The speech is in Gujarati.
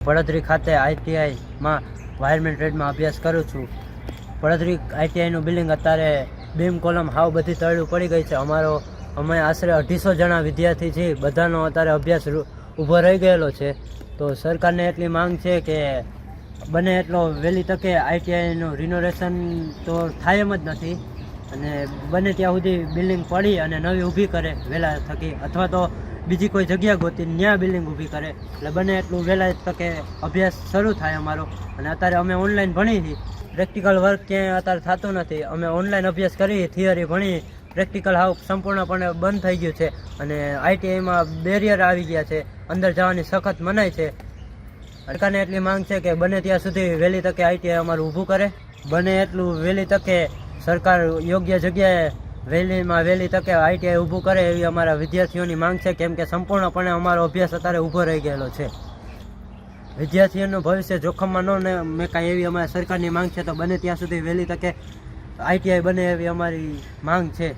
પડદરી ખાતે આઈટીઆઈમાં વાયરમેન ટ્રેડમાં અભ્યાસ કરું છું. પડદરી આઈટીઆઈનું બિલ્ડિંગ અત્યારે બીમ કોલમ હાવ બધી તળિયું પડી ગઈ છે. અમે આશરે 250 જણા વિદ્યાર્થી છીએ. બધાનો અત્યારે અભ્યાસ ઊભો રહી ગયેલો છે. તો સરકારને એટલી માંગ છે કે બને એટલો વહેલી તકે આઈટીઆઈનું રિનોવેશન તો થાય એમ જ નથી, અને બને ત્યાં સુધી બિલ્ડિંગ પડી અને નવી ઊભી કરે વહેલા થકી, અથવા તો બીજી કોઈ જગ્યા ગોતી ત્યાં બિલ્ડિંગ ઊભી કરે. એટલે બને એટલું વહેલા તકે અભ્યાસ શરૂ થાય અમારો. અને અત્યારે અમે ઓનલાઈન ભણી છીએ. પ્રેક્ટિકલ વર્ક ક્યાંય અત્યારે થતું નથી. અમે ઓનલાઈન અભ્યાસ કરી, થિયરી ભણી, પ્રેક્ટિકલ હાવ સંપૂર્ણપણે બંધ થઈ ગયું છે. અને આઈટીઆઈમાં બેરિયર આવી ગયા છે, અંદર જવાની સખત મનાઈ છે. સરકારને એટલી માંગ છે કે બને ત્યાં સુધી વહેલી તકે આઈટીઆઈ અમારું ઊભું કરે. બને એટલું વહેલી તકે સરકાર યોગ્ય જગ્યાએ વહેલી તકે આઈટીઆઈ ઊભું કરે એવી અમારા વિદ્યાર્થીઓની માંગ છે. કેમ કે સંપૂર્ણપણે અમારો અભ્યાસ અત્યારે ઊભો રહી ગયેલો છે. વિદ્યાર્થીઓનું ભવિષ્ય જોખમમાં ન મેં કાંઈ એવી અમારી સરકારની માંગ છે. તો બને ત્યાં સુધી વહેલી તકે આઈટીઆઈ બને એવી અમારી માંગ છે.